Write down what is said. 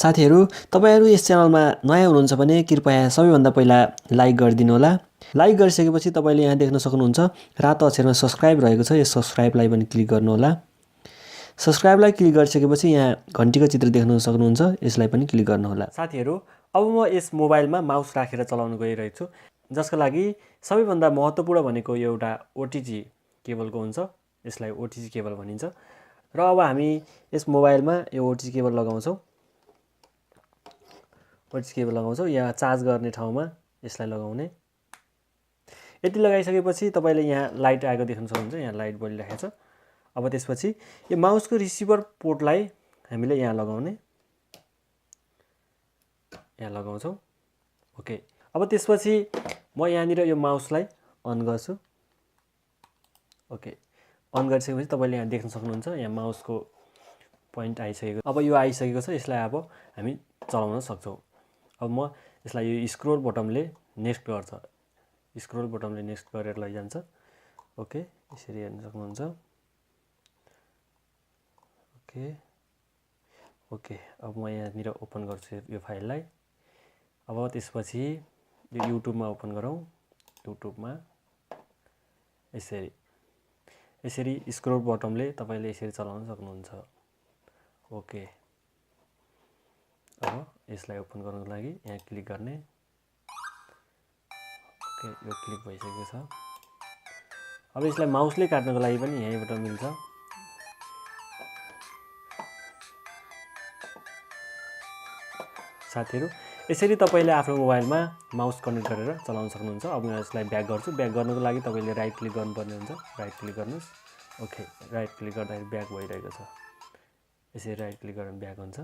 साथीहरू तपाईहरु यस च्यानलमा नयाँ हुनुहुन्छ भने कृपया सबैभन्दा पहिला लाइक गरिदिनु होला। लाइक गरिसकेपछि तपाईले यहाँ देख्न सक्नुहुन्छ रातो अक्षरमा सब्स्क्राइब रहेको छ, यस सब्स्क्राइबलाई पनि क्लिक गर्नु होला। सब्स्क्राइबलाई क्लिक गरिसकेपछि यहाँ घण्टीको चित्र देख्न सक्नुहुन्छ, यसलाई पनि क्लिक गर्नु होला। साथीहरू अब म यस मोबाइलमा माउस राखेर चलाउन गइरहेको छु, जसका लागि सबैभन्दा महत्त्वपूर्ण भनेको एउटा ओटिजी केबलको हुन्छ, यसलाई ओटिजी केबल भनिन्छ। र अब हामी यस मोबाइलमा यो ओटिजी केबल लगाउँछौं। ओटिजी केबल लगाउँछौं, यहाँ चार्ज गर्ने ठाउँमा यसलाई लगाउने। यति लगाइसकेपछि तपाईले यहाँ लाइट आएको देख्न सक्नुहुन्छ, यहाँ लाइट बलिरहेको छ। अब त्यसपछि यो माउसको रिसिभर पोर्टलाई हामीले यहाँ लगाउने, यहाँ लगाउँछौं। ओके, अब त्यसपछि म यहाँनिर यो माउसलाई अन गर्छु। ओके, अन गरिसकेपछि तपाईले यहाँ देख्न सक्नुहुन्छ, यहाँ माउसको पोइन्ट आइसकेको। अब यो आइसकेको छ, यसलाई अब हामी चलाउन सक्छौं। अब म यसलाई यो स्क्रोल बटनले नेक्स्ट गर्छ, स्क्रोल बटनले नेक्स्ट गरेर लैजान्छ। ओके, यसरी हेर्न सक्नुहुन्छ। ओके ओके, अब म यहाँनिर ओपन गर्छु यो फाइललाई। अब त्यसपछि यो युट्युबमा ओपन गरौँ। युट्युबमा यसरी स्क्रोल बटनले तपाईले यसरी चलाउन सक्नुहुन्छ। ओके, अब यसलाई ओपन गर्नको लागि यहाँ क्लिक गर्ने। ओके, यो क्लिक भइसकेको छ। अब यसलाई माउसले काट्नको लागि पनि यहीँबाट मिल्छ। साथीहरू यसरी तपाईले आफ्नो मोबाइलमा माउस कनेक्ट गरेर चलाउन सक्नुहुन्छ। अब म यसलाई ब्याक गर्छु। ब्याक गर्नको लागि तपाईले राइट क्लिक गर्नुपर्ने हुन्छ, राइट क्लिक गर्नुस्। ओके, राइट क्लिक गर्दाखेरि ब्याक भइरहेको छ, यसरी राइट क्लिक गरेर ब्याक हुन्छ।